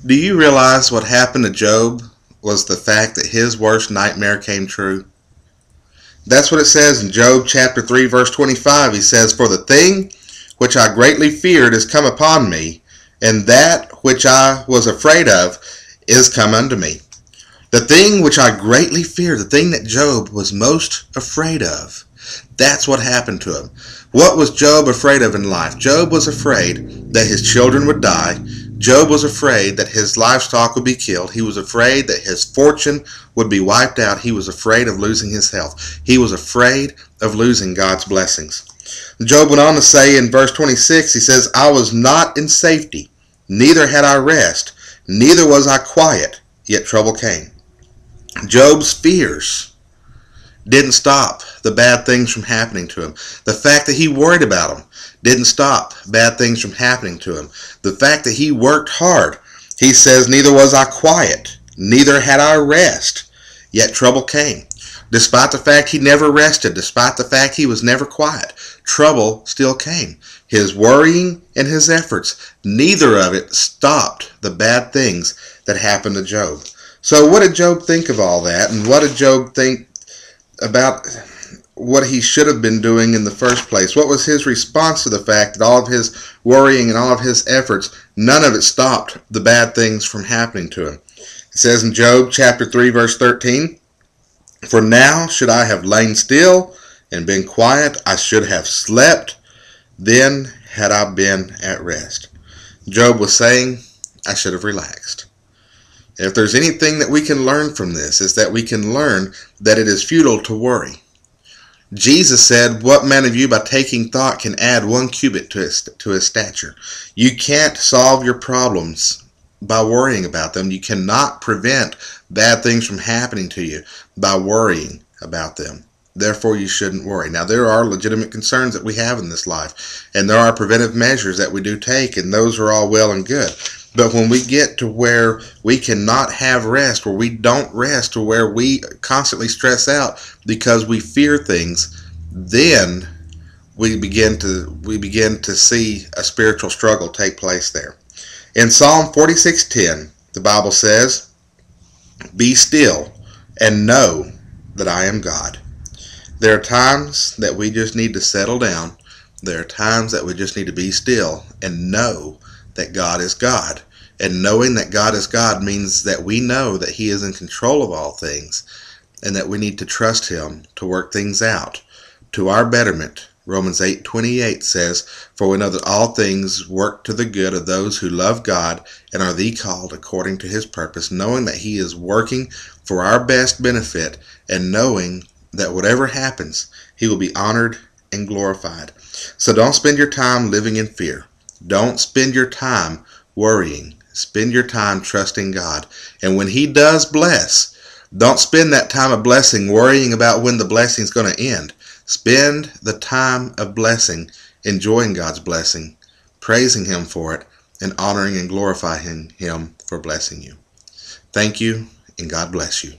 Do you realize what happened to Job was the fact that his worst nightmare came true? That's what it says in Job chapter 3 verse 25. He says, "For the thing which I greatly feared is come upon me, and that which I was afraid of is come unto me." The thing which I greatly feared, the thing that Job was most afraid of, that's what happened to him. What was Job afraid of in life? Job was afraid that his children would die. Job was afraid that his livestock would be killed. He was afraid that his fortune would be wiped out. He was afraid of losing his health. He was afraid of losing God's blessings. Job went on to say in verse 26, he says, "I was not in safety, neither had I rest, neither was I quiet, yet trouble came." Job's fears didn't stop the bad things from happening to him. The fact that he worried about them didn't stop bad things from happening to him. The fact that he worked hard, he says, "Neither was I quiet, neither had I rest, yet trouble came." Despite the fact he never rested, despite the fact he was never quiet, trouble still came. His worrying and his efforts, neither of it stopped the bad things that happened to Job. So what did Job think of all that? And what did Job think about what he should have been doing in the first place? What was his response to the fact that all of his worrying and all of his efforts, none of it stopped the bad things from happening to him? It says in Job chapter 3 verse 13, "For now should I have lain still and been quiet, I should have slept, then had I been at rest." Job was saying, I should have relaxed. If there's anything that we can learn from this, is that we can learn that it is futile to worry. Jesus said, "What man of you by taking thought can add 1 cubit to his stature?" You can't solve your problems by worrying about them. You cannot prevent bad things from happening to you by worrying about them. Therefore, you shouldn't worry. Now, there are legitimate concerns that we have in this life, and there are preventive measures that we do take, and those are all well and good. But when we get to where we cannot have rest, where we don't rest, or where we constantly stress out because we fear things, then we begin to see a spiritual struggle take place there. In Psalm 46:10, the Bible says, "Be still and know that I am God." There are times that we just need to settle down. There are times that we just need to be still and know that God is God. And knowing that God is God means that we know that He is in control of all things, and that we need to trust Him to work things out to our betterment. Romans 8:28 says, "For we know that all things work to the good of those who love God and are the called according to His purpose," knowing that He is working for our best benefit, and knowing that whatever happens, He will be honored and glorified. So don't spend your time living in fear. Don't spend your time worrying. Spend your time trusting God. And when He does bless, don't spend that time of blessing worrying about when the blessing is going to end. Spend the time of blessing enjoying God's blessing, praising Him for it, and honoring and glorifying Him for blessing you. Thank you, and God bless you.